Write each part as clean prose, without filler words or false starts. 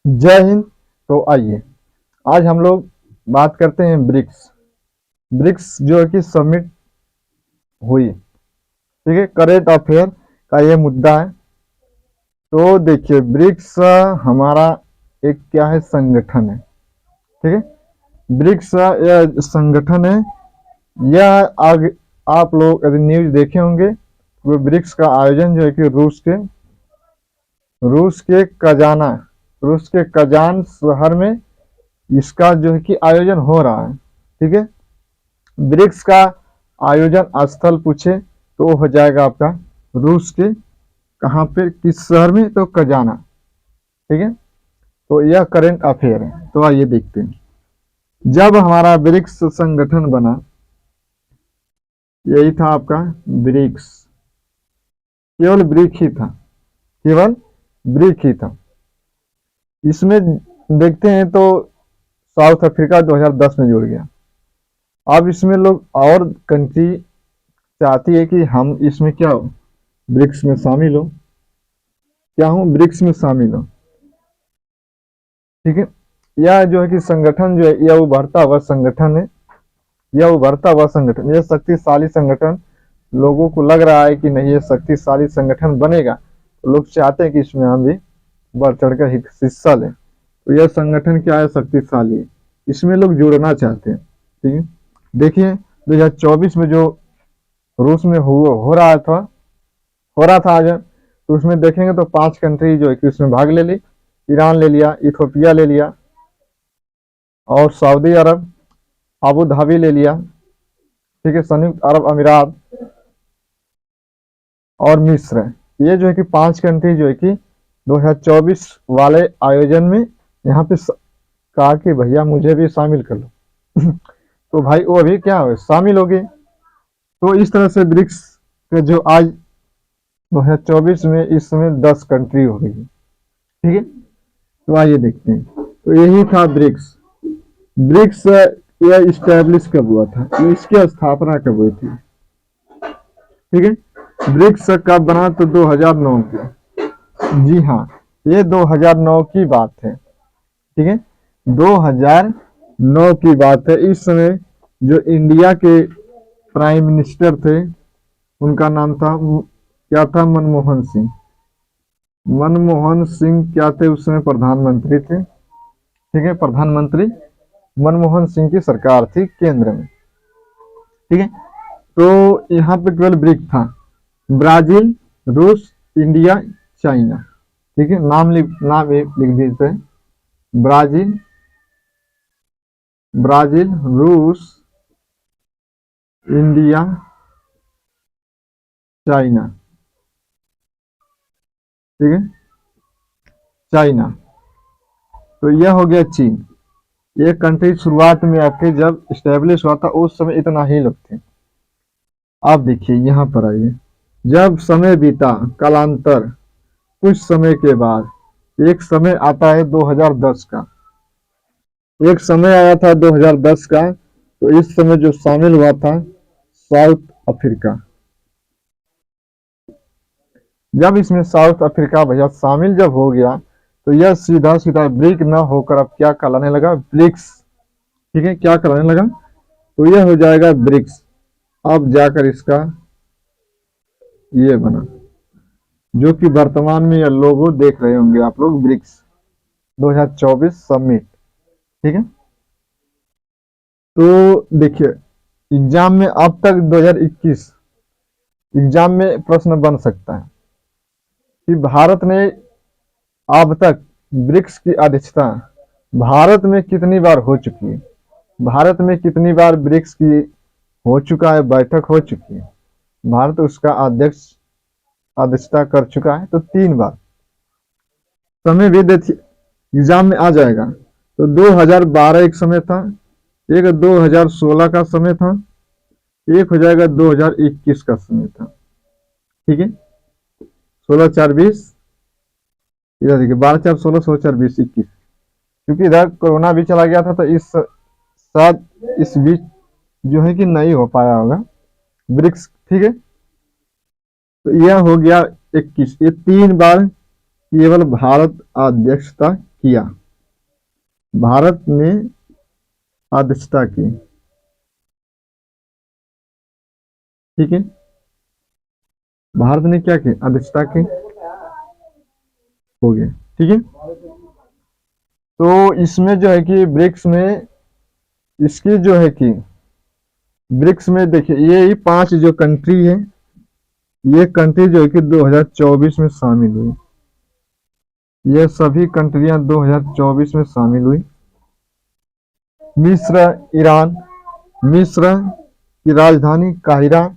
जय हिंद। तो आइए आज हम लोग बात करते हैं ब्रिक्स। ब्रिक्स जो है कि समिट हुई, ठीक है, करेंट अफेयर का ये मुद्दा है। तो देखिए ब्रिक्स हमारा एक क्या है, संगठन है, ठीक है। ब्रिक्स यह संगठन है। यह आगे आप लोग यदि न्यूज देखे होंगे तो ब्रिक्स का आयोजन जो है कि रूस के कजान शहर में इसका जो है कि आयोजन हो रहा है, ठीक है। ब्रिक्स का आयोजन स्थल पूछे तो हो जाएगा आपका रूस के कहाँ पे, किस शहर में, तो कजाना, ठीक है। तो यह करेंट अफेयर है। तो आइए देखते हैं। जब हमारा ब्रिक्स संगठन बना, यही था आपका ब्रिक्स, केवल ब्रिक ही था, केवल ब्रिक ही था। इसमें देखते हैं तो साउथ अफ्रीका 2010 में जुड़ गया। अब इसमें लोग और कंट्री चाहती है कि हम इसमें क्या हो, ब्रिक्स में शामिल हो, क्या हूँ, ब्रिक्स में शामिल हो, ठीक है। यह जो है कि संगठन जो है यह उभरता हुआ संगठन है। यह उभरता हुआ संगठन, यह शक्तिशाली संगठन, लोगों को लग रहा है कि नहीं ये शक्तिशाली संगठन बनेगा, तो लोग चाहते हैं कि इसमें हम भी बढ़ चढ़ कर हिस्सा लें। तो यह संगठन क्या है, शक्तिशाली है, इसमें लोग जुड़ना चाहते हैं, ठीक है। देखिए 2024 में जो रूस में हो रहा था आज, तो उसमें देखेंगे तो 5 कंट्री जो है कि उसमें भाग ले ली। ईरान ले लिया, इथोपिया ले लिया, और सऊदी अरब, अबू धाबी ले लिया, ठीक है, संयुक्त अरब अमीरात और मिस्र। ये जो है कि 5 कंट्री जो है कि 2024 वाले आयोजन में यहाँ पे कहा कि भैया मुझे भी शामिल कर लो तो भाई वो अभी क्या हो, शामिल हो गए। तो इस तरह से ब्रिक्स के जो आज 2024 में इस समय 10 कंट्री हो गई है, ठीक है। तो आइए देखते हैं। तो यही था ब्रिक्स। ब्रिक्स यह इस्टेब्लिश कब हुआ था, इसकी स्थापना कब हुई थी, ठीक है। ब्रिक्स कब बना, तो 2009 की, जी हाँ, ये 2009 की बात है, ठीक है। 2009 की बात है। इस समय जो इंडिया के प्राइम मिनिस्टर थे उनका नाम था, क्या था, मनमोहन सिंह। मनमोहन सिंह क्या थे उस समय, प्रधानमंत्री थे, ठीक है। प्रधानमंत्री मनमोहन सिंह की सरकार थी केंद्र में, ठीक है। तो यहाँ पे केवल ब्रिक था, ब्राजील, रूस, इंडिया, चाइना, ठीक है। नाम लिख देते हैं, ब्राजील, रूस, इंडिया, चाइना, ठीक है, चाइना। तो यह हो गया चीन। ये कंट्री शुरुआत में आपके जब स्टेब्लिश हुआ था उस समय इतना ही लोग थे। आप देखिए यहाँ पर आइए, जब समय बीता, कालांतर, कुछ समय के बाद एक समय आता है 2010 का, एक समय आया था 2010 का। तो इस समय जो शामिल हुआ था साउथ अफ्रीका। जब इसमें साउथ अफ्रीका भैया शामिल जब हो गया, तो यह सीधा सीधा ब्रिक ना होकर अब क्या कहलाने लगा, ब्रिक्स, ठीक है, क्या कहलाने लगा, तो यह हो जाएगा ब्रिक्स। अब जाकर इसका ये बना, जो कि वर्तमान में यह लोगो देख रहे होंगे आप लोग, ब्रिक्स 2024 समिट, ठीक है। तो देखिए एग्जाम में अब तक 2021 एग्जाम में प्रश्न बन सकता है कि भारत ने अब तक ब्रिक्स की अध्यक्षता भारत में कितनी बार हो चुकी है, भारत में कितनी बार ब्रिक्स की हो चुका है, बैठक हो चुकी है, भारत उसका अध्यक्षता कर चुका है, तो 3 बार। समय भी एग्जाम में आ जाएगा। तो 2012 एक समय था, एक 2016 का समय था, एक हो जाएगा 2021 का समय था, ठीक है। 16 4 20, इधर देखिए 12 4 16, 16 4 20 21, क्योंकि इधर कोरोना भी चला गया था, तो इस साथ इस बीच जो है कि नहीं हो पाया होगा ब्रिक्स, ठीक है। तो यह हो गया 21। ये 3 बार केवल भारत अध्यक्षता किया, भारत ने अध्यक्षता की। ठीक है, भारत ने क्या की, अध्यक्षता की, हो गया। ठीक है, तो इसमें जो है कि ब्रिक्स में इसकी जो है कि ब्रिक्स में देखिए ये 5 जो कंट्री है, ये कंट्री जो है कि 2024 में शामिल हुई। ये सभी कंट्रियां 2024 में शामिल हुई। मिस्र, ईरान। मिस्र की राजधानी काहिरा।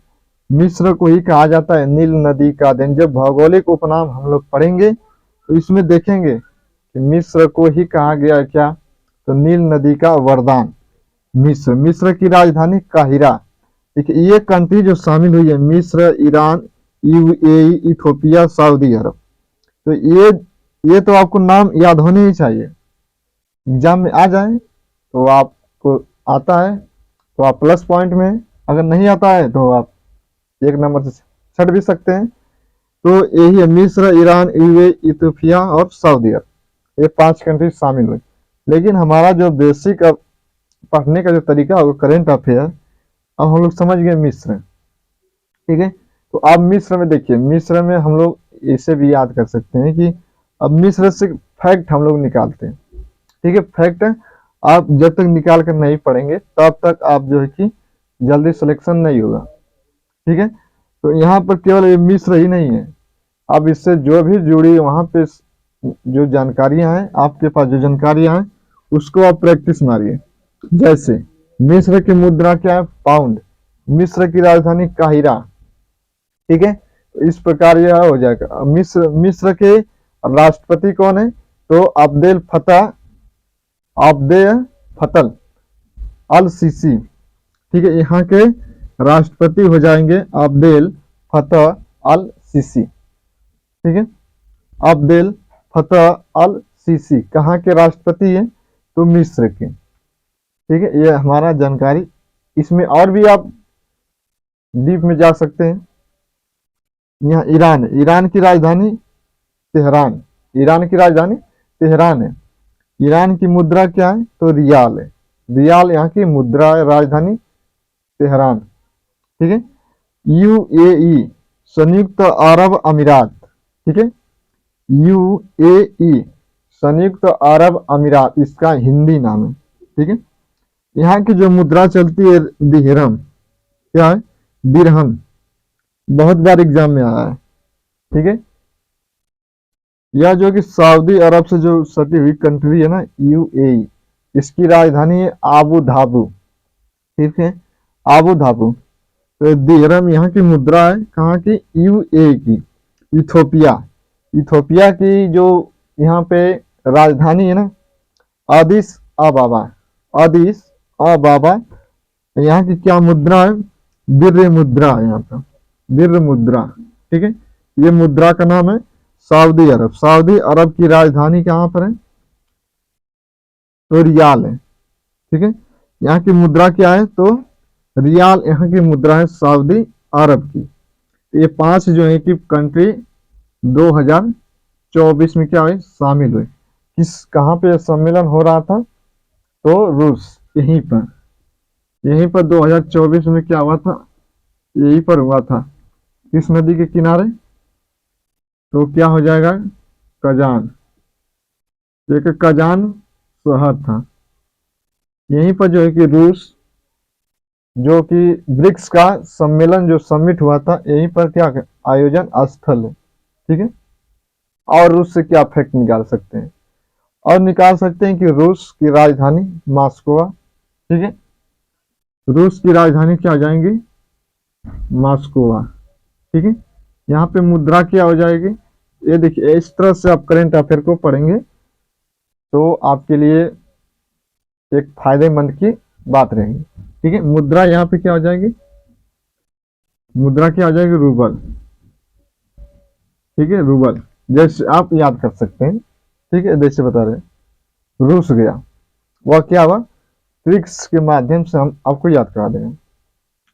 मिस्र को ही कहा जाता है नील नदी का देन। जब भौगोलिक उपनाम हम लोग पढ़ेंगे तो इसमें देखेंगे कि मिस्र को ही कहा गया है क्या, तो नील नदी का वरदान मिस्र। मिस्र की राजधानी काहिरा। ठीक है, ये कंट्री जो शामिल हुई है, मिस्र, ईरान, यूएई, इथोपिया, सऊदी अरब। तो ये तो आपको नाम याद होने ही चाहिए, एग्जाम में आ जाए तो आपको आता है तो आप प्लस पॉइंट में, अगर नहीं आता है तो आप 1 नंबर से छट भी सकते हैं। तो यही है, मिस्र, ईरान, यूएई, इथोपिया और सऊदी अरब, ये 5 कंट्री शामिल हुई। लेकिन हमारा जो बेसिक पढ़ने का जो तरीका होगा, करेंट अफेयर, अब हम लोग समझ गए मिस्र। ठीक है, तो अब मिस्र में देखिए, मिस्र में हम लोग इसे भी याद कर सकते हैं कि अब मिस्र से फैक्ट हम लोग निकालते हैं। ठीक है, फैक्ट आप जब तक निकाल कर नहीं पढ़ेंगे तब तक आप जो है कि जल्दी सिलेक्शन नहीं होगा। ठीक है, तो यहाँ पर केवल ये मिस्र ही नहीं है, अब इससे जो भी जुड़ी वहां पे जो जानकारियां हैं, आपके पास जो जानकारियां हैं उसको आप प्रैक्टिस मारिए। जैसे मिस्र की मुद्रा क्या है, पाउंड। मिस्र की राजधानी काहिरा। ठीक है, तो इस प्रकार यह हो जाएगा। मिस्र के राष्ट्रपति कौन है, तो अब्देल फतल अल सीसी। ठीक है, यहाँ के राष्ट्रपति हो जाएंगे अब्देल फतह अल सीसी। ठीक है, अब्देल फतह अल सीसी कहाँ के राष्ट्रपति है, तो मिस्र के। ठीक है, ये हमारा जानकारी। इसमें और भी आप डीप में जा सकते हैं। यहाँ ईरान है, ईरान की राजधानी तेहरान। ईरान की राजधानी तेहरान है। ईरान की मुद्रा क्या है, तो रियाल है। रियाल यहाँ की मुद्रा है, राजधानी तेहरान। ठीक है, यूएई संयुक्त अरब अमीरात। ठीक है, यूएई संयुक्त अरब अमीरात इसका हिंदी नाम है। ठीक है, यहाँ की जो मुद्रा चलती है दिरहम, क्या है, दिरहम, बहुत बार एग्जाम में आया है। ठीक है, यह जो कि सऊदी अरब से जो सटी हुई कंट्री है ना, यूएई, इसकी राजधानी है आबू धाबू। ठीक है, आबू धाबू। तो दिरहम यहाँ की मुद्रा है, कहाँ की, यूएई की। इथोपिया, इथोपिया की जो यहाँ पे राजधानी है ना, अदिस अबाबा। अदिस अबाबा, यहाँ की क्या मुद्रा है, बिर्र मुद्रा है यहाँ पर, बिर्र मुद्रा। ठीक है, ये मुद्रा का नाम है सऊदी अरब। सऊदी अरब की राजधानी कहाँ पर है, तो रियाल है। ठीक है, यहाँ की मुद्रा क्या है, तो रियाल यहाँ की मुद्रा है सऊदी अरब की। ये 5 जो है कि कंट्री 2024 में क्या हुई, शामिल हुई। कहाँ पे सम्मेलन हो रहा था, तो रूस, यहीं पर 2024 में क्या हुआ था, यहीं पर हुआ था। किस नदी के किनारे, तो क्या हो जाएगा, कजान। एक कजान शहर था, यहीं पर जो है कि रूस, जो कि ब्रिक्स का सम्मेलन जो समिट हुआ था, यहीं पर क्या आयोजन स्थल है। ठीक है, और रूस से क्या फैक्ट निकाल सकते हैं, और निकाल सकते हैं कि रूस की राजधानी मॉस्को। ठीक है, रूस की राजधानी क्या हो जाएंगी, मॉस्को। ठीक है, यहाँ पे मुद्रा क्या हो जाएगी, ये देखिए, इस तरह से आप करेंट अफेयर को पढ़ेंगे तो आपके लिए एक फायदेमंद की बात रहेगी। ठीक है, मुद्रा यहाँ पे क्या हो जाएगी, मुद्रा क्या हो जाएगी, रूबल। ठीक है, रूबल, जैसे आप याद कर सकते हैं। ठीक है, जैसे बता रहे रूस गया, वह क्या हुआ, ट्रिक्स के माध्यम से हम आपको याद करा देंगे।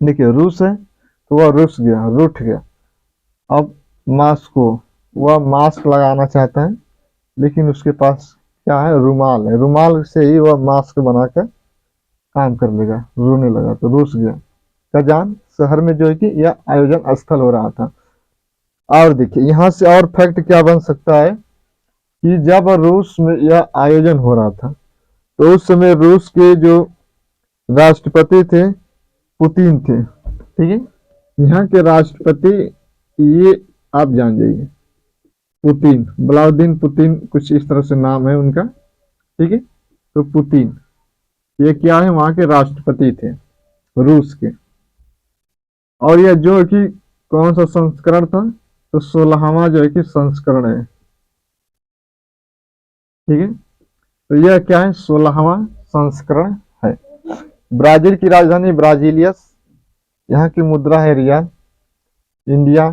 देखिए, रूस है तो वह रूस गया, रूठ गया। अब मास्को, वह मास्क लगाना चाहता है लेकिन उसके पास क्या है, रुमाल है, रुमाल से ही वह मास्क बनाकर काम कर लेगा। रोने लगा तो रूस गया। कजान शहर में जो है कि यह आयोजन स्थल हो रहा था। और देखिए यहाँ से और फैक्ट क्या बन सकता है कि जब रूस में यह आयोजन हो रहा था तो उस समय रूस के जो राष्ट्रपति थे पुतिन थे, ठीक है। यहाँ के राष्ट्रपति ये आप जान जाइए, पुतिन, व्लादिमीर पुतिन कुछ इस तरह से नाम है उनका, ठीक है। तो पुतिन ये क्या है, वहां के राष्ट्रपति थे रूस के। और यह जो है कि कौन सा संस्करण था, तो 16वां जो है कि संस्करण है, ठीक है। तो यह क्या है, 16वां संस्करण है। ब्राजील की राजधानी ब्राजीलियस, यहाँ की मुद्रा है रियाल, इंडिया,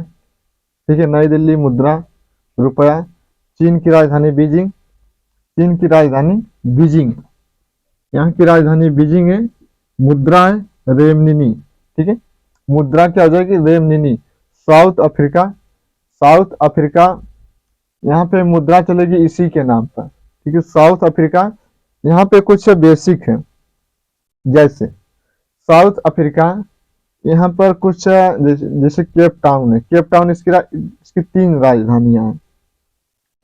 ठीक है। नई दिल्ली मुद्रा रुपया। चीन की राजधानी बीजिंग, चीन की राजधानी बीजिंग, यहाँ की राजधानी बीजिंग है। मुद्रा है रेमनिनी, ठीक है। मुद्रा क्या हो जाएगी, रेमनिनी। साउथ अफ्रीका, साउथ अफ्रीका यहाँ पे मुद्रा चलेगी इसी के नाम पर, ठीक है। साउथ अफ्रीका यहाँ पे कुछ बेसिक है, जैसे साउथ अफ्रीका यहाँ पर कुछ जैसे केप टाउन है, केप टाउन इसकी 3 राजधानियां हैं,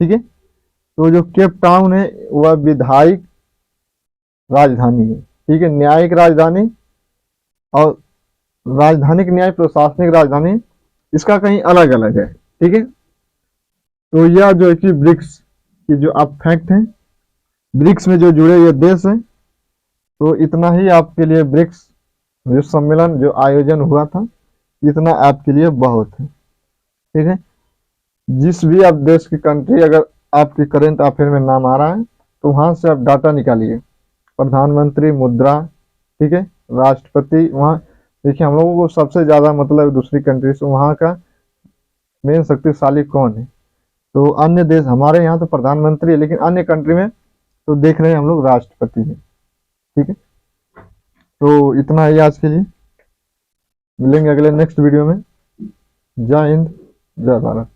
ठीक है। तो जो केप टाउन है वह विधायिक राजधानी है, ठीक है, न्यायिक राजधानी और राजधानिक न्याय प्रशासनिक राजधानी इसका कहीं अलग अलग है, ठीक है। तो यह जो है कि ब्रिक्स की जो आप फैक्ट हैं, ब्रिक्स में जो जुड़े हुए देश हैं, तो इतना ही आपके लिए ब्रिक्स जो सम्मेलन जो आयोजन हुआ था, इतना आपके लिए बहुत है, ठीक है। जिस भी आप देश की कंट्री अगर आपके करंट अफेयर में नाम आ रहा है तो वहां से आप डाटा निकालिए, प्रधानमंत्री, मुद्रा, ठीक है, राष्ट्रपति। वहाँ देखिए हम लोगों को सबसे ज्यादा मतलब दूसरी कंट्री से वहाँ का मेन शक्तिशाली कौन है, तो अन्य देश, हमारे यहाँ तो प्रधानमंत्री है लेकिन अन्य कंट्री में तो देख रहे हैं हम लोग राष्ट्रपति है, ठीक है। तो इतना ही आज के लिए, मिलेंगे अगले नेक्स्ट वीडियो में। जय हिंद, जय भारत।